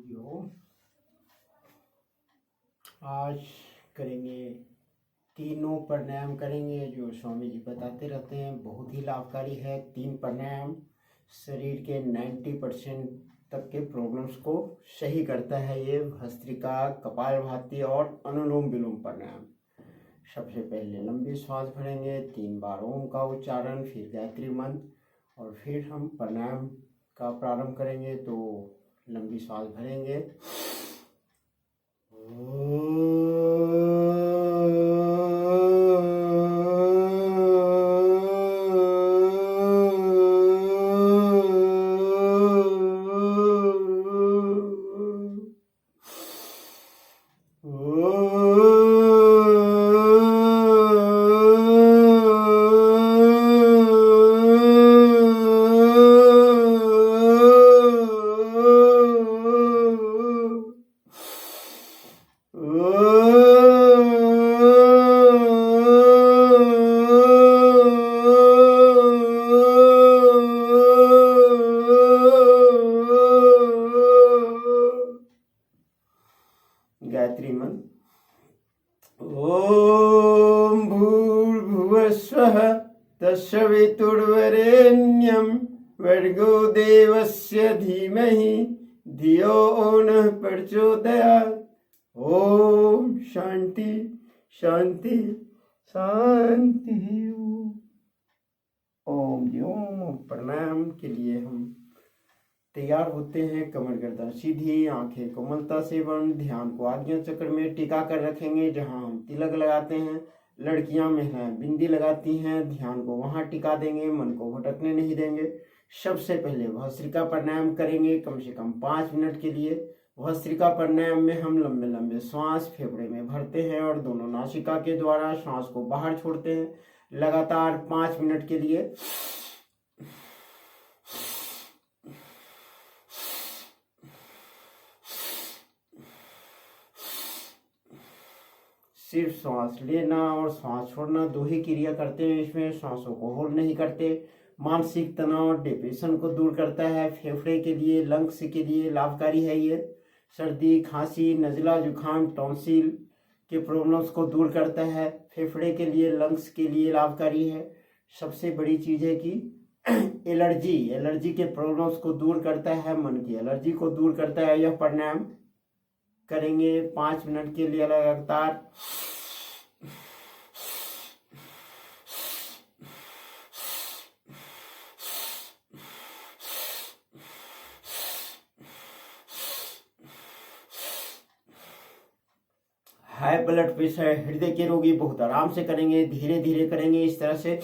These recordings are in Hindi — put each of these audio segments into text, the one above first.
जो आज करेंगे, तीनों प्राणायाम करेंगे जो स्वामी जी बताते रहते हैं, बहुत ही लाभकारी है। 3 प्राणायाम शरीर के 90% तक के प्रॉब्लम्स को सही करता है। ये भस्त्रिका, कपालभाति और अनुलोम विलोम प्राणायाम। सबसे पहले लंबी श्वास भरेंगे, 3 बार ओम का उच्चारण, फिर गायत्री मंत्र और फिर हम प्राणायाम का प्रारंभ करेंगे। तो लंबी श्वास भरेंगे, गायत्री मंत्र। ओम भूर्भुवस्वः तत्सवितुर्वरेण्यं भर्गो देवस्य धीमहि धियो नः प्रचोदयात्। ओम शांति शांति शांति। ओम प्राणायाम के लिए हम तैयार होते हैं। कमर गर्दन सीधी, आंखें कोमलता से बंद, ध्यान को आज्ञा चक्र में टिका कर रखेंगे जहां हम तिलक लगाते हैं। लड़कियां महिलाएं बिंदी लगाती हैं, ध्यान को वहां टिका देंगे, मन को भटकने नहीं देंगे। सबसे पहले भस्त्रिका प्राणायाम करेंगे कम से कम 5 मिनट के लिए। भस्त्रिका प्राणायाम में हम लंबे लंबे श्वास फेफड़े में भरते हैं और दोनों नासिका के द्वारा श्वास को बाहर छोड़ते हैं लगातार 5 मिनट के लिए। सिर्फ श्वास लेना और श्वास छोड़ना 2 ही क्रिया करते हैं। इसमें श्वासों को होल्ड नहीं करते। मानसिक तनाव, डिप्रेशन को दूर करता है। फेफड़े के लिए, लंग्स के लिए लाभकारी है ये। सर्दी, खांसी, नज़ला, जुखाम, टॉन्सिल के प्रॉब्लम्स को दूर करता है। फेफड़े के लिए, लंग्स के लिए लाभकारी है। सबसे बड़ी चीज़ है कि एलर्जी के प्रॉब्लम्स को दूर करता है, मन की एलर्जी को दूर करता है। यह प्राणायाम करेंगे 5 मिनट के लिए लगातार। हाई ब्लड प्रेशर, हृदय के रोगी बहुत आराम से करेंगे, धीरे धीरे करेंगे इस तरह से।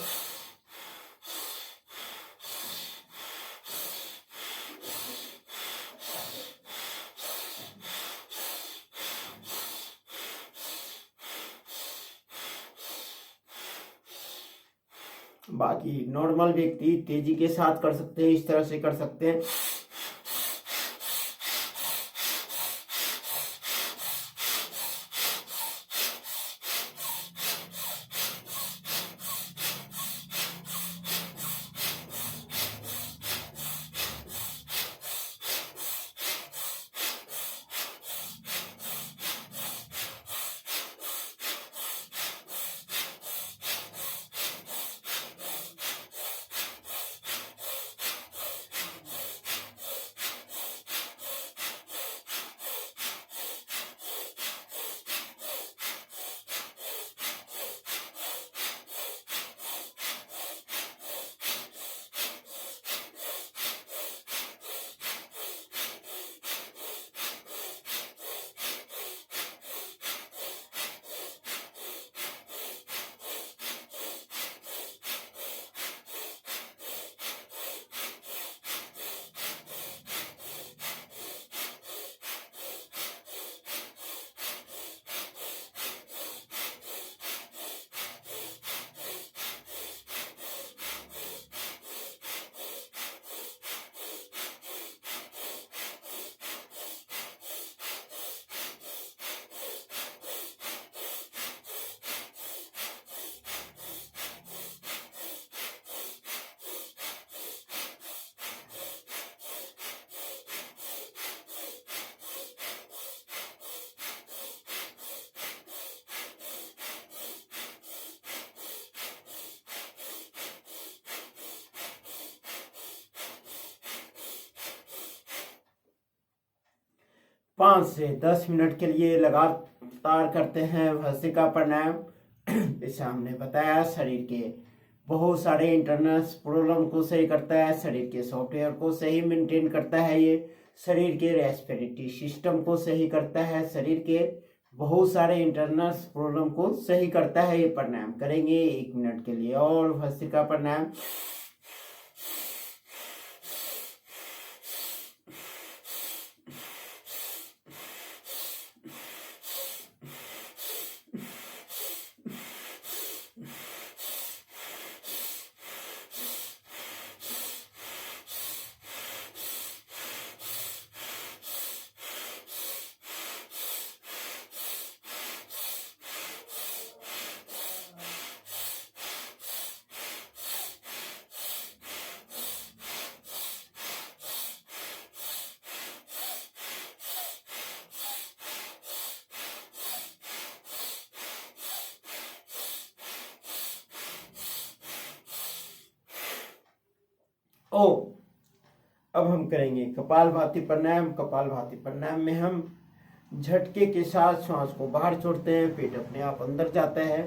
बाकी नॉर्मल व्यक्ति तेजी के साथ कर सकते हैं, इस तरह से कर सकते हैं। 5 से 10 मिनट के लिए लगातार करते हैं भस्त्रिका प्राणायाम। जैसे हमने बताया, शरीर के बहुत सारे इंटरनल प्रॉब्लम को सही करता है, शरीर के सॉफ्टवेयर को सही मेंटेन करता है, ये शरीर के रेस्पिरेटरी सिस्टम को सही करता है, शरीर के बहुत सारे इंटरनल प्रॉब्लम को सही करता है। ये प्राणायाम करेंगे 1 मिनट के लिए। और भस्त्रिका प्राणायाम ओ अब हम करेंगे कपालभाति प्राणायाम। कपालभाति प्राणायाम में हम झटके के साथ श्वास को बाहर छोड़ते हैं, पेट अपने आप अंदर जाता है।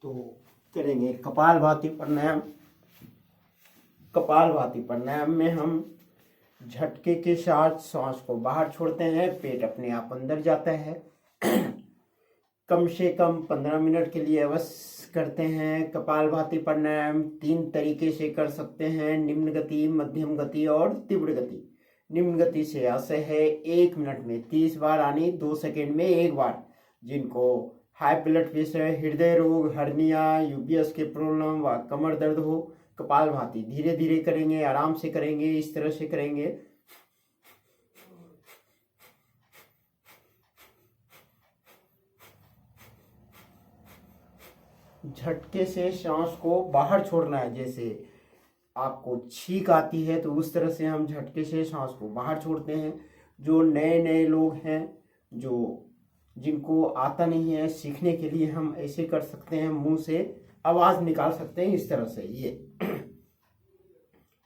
तो करेंगे कपालभाति प्राणायाम। कपालभाति प्राणायाम में हम झटके के साथ सांस को बाहर छोड़ते हैं, पेट अपने आप अंदर जाता है। कम से कम 15 मिनट के लिए अवश्य करते हैं। कपालभाति प्राणायाम 3 तरीके से कर सकते हैं, निम्न गति, मध्यम गति और तीव्र गति। निम्न गति से आशय है 1 मिनट में 30 बार आनी, 2 सेकेंड में 1 बार। जिनको हाई ब्लड प्रेशर, हृदय रोग, हर्निया, यूबीएस के प्रॉब्लम व कमर दर्द हो, कपालभाति धीरे धीरे करेंगे, आराम से करेंगे, इस तरह से करेंगे। झटके से सांस को बाहर छोड़ना है। जैसे आपको छींक आती है तो उस तरह से हम झटके से सांस को बाहर छोड़ते हैं। जो नए नए लोग हैं, जिनको आता नहीं है, सीखने के लिए हम ऐसे कर सकते हैं, मुंह से आवाज निकाल सकते हैं इस तरह से। ये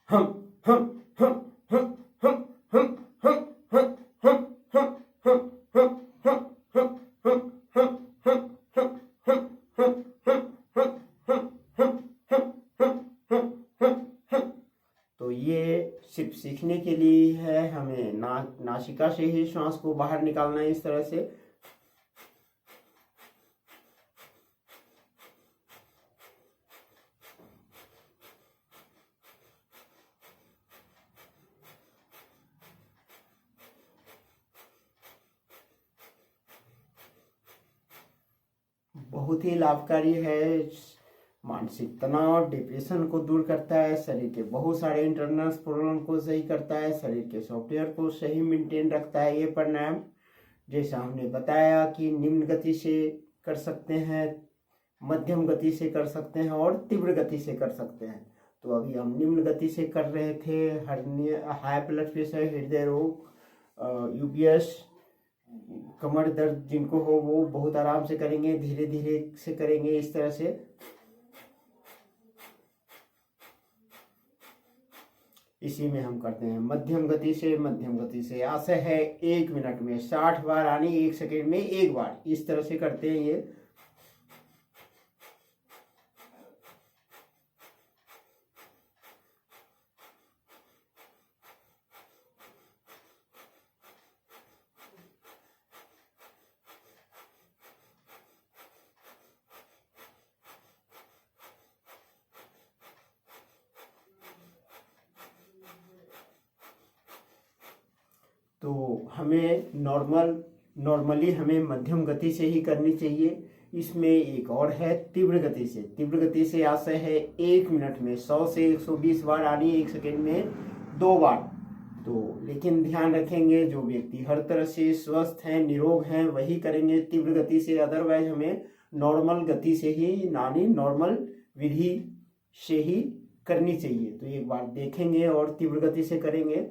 हम हम हम हम हम हम हम हम हम हम हम हम हम। तो ये सिर्फ सीखने के लिए है, हमें नासिका से ही श्वास को बाहर निकालना है इस तरह से। बहुत ही लाभकारी है, मानसिक तनाव, डिप्रेशन को दूर करता है, शरीर के बहुत सारे इंटरनल प्रॉब्लम को सही करता है, शरीर के सॉफ्टवेयर को सही मेंटेन रखता है ये प्राणायाम। जैसा हमने बताया कि निम्न गति से कर सकते हैं, मध्यम गति से कर सकते हैं और तीव्र गति से कर सकते हैं। तो अभी हम निम्न गति से कर रहे थे। हर्निया, हाई ब्लड प्रेशर, हृदय रोग, यूबीएस, कमर दर्द जिनको हो वो बहुत आराम से करेंगे, धीरे धीरे से करेंगे इस तरह से। इसी में हम करते हैं मध्यम गति से। मध्यम गति से आशय है 1 मिनट में 60 बार आनी, 1 सेकेंड में 1 बार, इस तरह से करते हैं ये। तो हमें नॉर्मली हमें मध्यम गति से ही करनी चाहिए। इसमें एक और है तीव्र गति से। तीव्र गति से आशय है 1 मिनट में 100 से 120 बार आनी, 1 सेकेंड में 2 बार। तो लेकिन ध्यान रखेंगे, जो व्यक्ति हर तरह से स्वस्थ हैं, निरोग हैं, वही करेंगे तीव्र गति से। अदरवाइज हमें नॉर्मल गति से ही, यानी नॉर्मल विधि से ही करनी चाहिए। तो एक बार देखेंगे और तीव्र गति से करेंगे।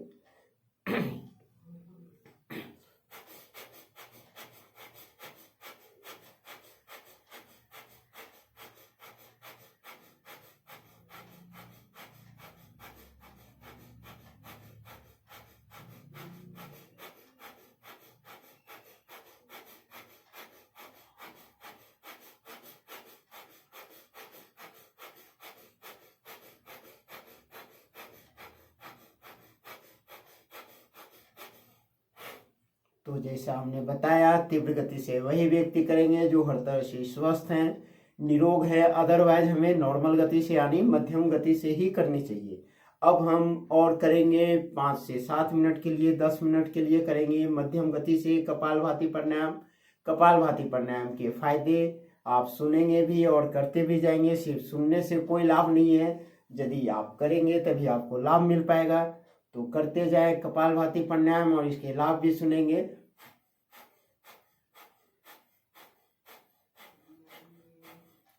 तो जैसा हमने बताया, तीव्र गति से वही व्यक्ति करेंगे जो हर तरह से स्वस्थ हैं, निरोग है। अदरवाइज हमें नॉर्मल गति से यानी मध्यम गति से ही करनी चाहिए। अब हम और करेंगे 5 से 7 मिनट के लिए, 10 मिनट के लिए करेंगे मध्यम गति से कपालभाति प्राणायाम। कपालभाति प्राणायाम के फायदे आप सुनेंगे भी और करते भी जाएंगे। सिर्फ सुनने से कोई लाभ नहीं है, यदि आप करेंगे तभी आपको लाभ मिल पाएगा। तो करते जाए कपालभाति प्राणायाम और इसके लाभ भी सुनेंगे।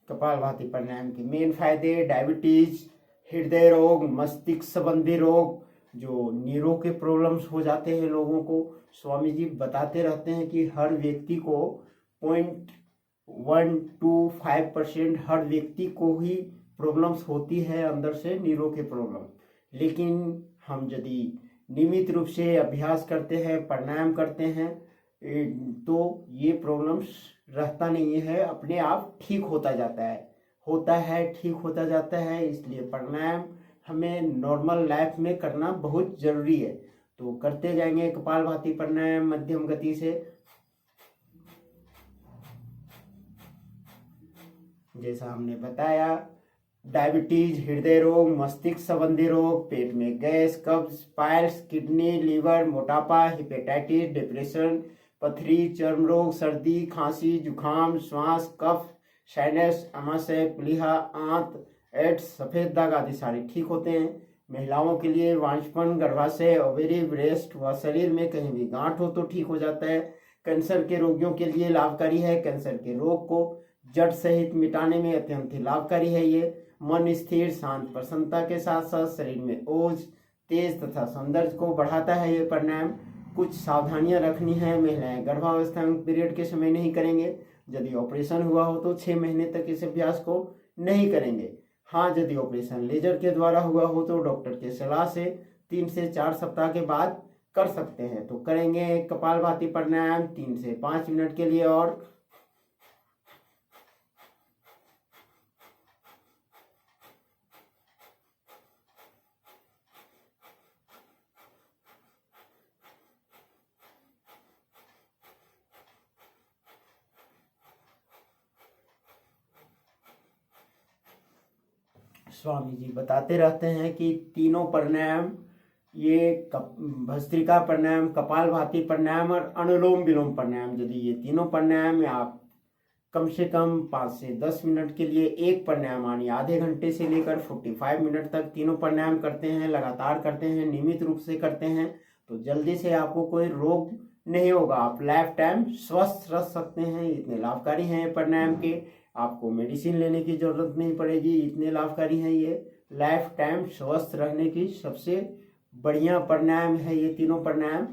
कपालभाति प्राणायाम के मेन फायदे: डायबिटीज, हृदय रोग, मस्तिष्क संबंधी रोग, जो नीरों के प्रॉब्लम्स हो जाते हैं लोगों को। स्वामी जी बताते रहते हैं कि हर व्यक्ति को 0.125% हर व्यक्ति को ही प्रॉब्लम्स होती है अंदर से, नीरों के प्रॉब्लम। लेकिन हम यदि नियमित रूप से अभ्यास करते हैं, प्राणायाम करते हैं, तो ये प्रॉब्लम्स रहता नहीं है, अपने आप ठीक होता जाता है, ठीक होता जाता है। इसलिए प्राणायाम हमें नॉर्मल लाइफ में करना बहुत जरूरी है। तो करते जाएंगे कपालभाति प्राणायाम मध्यम गति से। जैसा हमने बताया, डायबिटीज, हृदय रोग, मस्तिष्क संबंधी रोग, पेट में गैस, कब्ज, पाइल्स, किडनी, लीवर, मोटापा, हेपेटाइटिस, डिप्रेशन, पथरी, चर्म रोग, सर्दी, खांसी, जुखाम, श्वास, कफ, साइनस, आमाशय, प्लीहा, आंत, एड्स, सफेद दाग आदि सारे ठीक होते हैं। महिलाओं के लिए वांछपन, गर्भाशय, ओवेरी, ब्रेस्ट व शरीर में कहीं भी गांठ हो तो ठीक हो जाता है। कैंसर के रोगियों के लिए लाभकारी है। कैंसर के रोग को जड़ सहित मिटाने में अत्यंत ही लाभकारी है ये। मन स्थिर, शांत, प्रसन्नता के साथ साथ शरीर में ओज, तेज तथा सौंदर्य को बढ़ाता है ये प्राणायाम। कुछ सावधानियां रखनी है। महिलाएं गर्भावस्था में पीरियड के समय नहीं करेंगे। यदि ऑपरेशन हुआ हो तो 6 महीने तक इस अभ्यास को नहीं करेंगे। हाँ, यदि ऑपरेशन लेजर के द्वारा हुआ हो तो डॉक्टर के सलाह से 3 से 4 सप्ताह के बाद कर सकते हैं। तो करेंगे कपालभाति प्राणायाम 3 से 5 मिनट के लिए। और स्वामी जी बताते रहते हैं कि तीनों प्राणायाम, ये भस्त्रिका प्राणायाम, कपालभाति प्राणायाम और अनुलोम विलोम प्राणायाम, यदि ये तीनों प्राणायाम आप कम से कम 5 से 10 मिनट के लिए एक प्राणायाम यानी आधे घंटे से लेकर 45 मिनट तक तीनों प्राणायाम करते हैं, लगातार करते हैं, नियमित रूप से करते हैं, तो जल्दी से आपको कोई रोग नहीं होगा। आप लाइफ टाइम स्वस्थ रह सकते हैं। इतने लाभकारी हैं प्राणायाम के, आपको मेडिसिन लेने की जरूरत नहीं पड़ेगी। इतने लाभकारी हैं ये, लाइफ टाइम स्वस्थ रहने की सबसे बढ़िया प्राणायाम है ये तीनों प्राणायाम।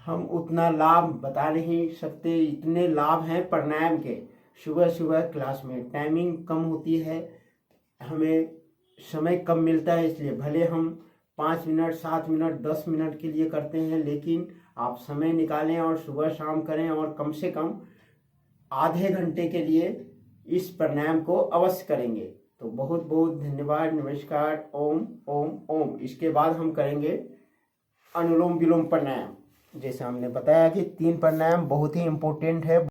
हम उतना लाभ बता नहीं सकते, इतने लाभ हैं प्राणायाम के। सुबह सुबह क्लास में टाइमिंग कम होती है, हमें समय कम मिलता है, इसलिए भले हम 5 मिनट, 7 मिनट, 10 मिनट के लिए करते हैं, लेकिन आप समय निकालें और सुबह शाम करें और कम से कम आधे घंटे के लिए इस प्राणायाम को अवश्य करेंगे। तो बहुत बहुत धन्यवाद, नमस्कार, ओम ओम ओम। इसके बाद हम करेंगे अनुलोम विलोम प्राणायाम। जैसे हमने बताया कि 3 प्राणायाम बहुत ही इम्पोर्टेंट है।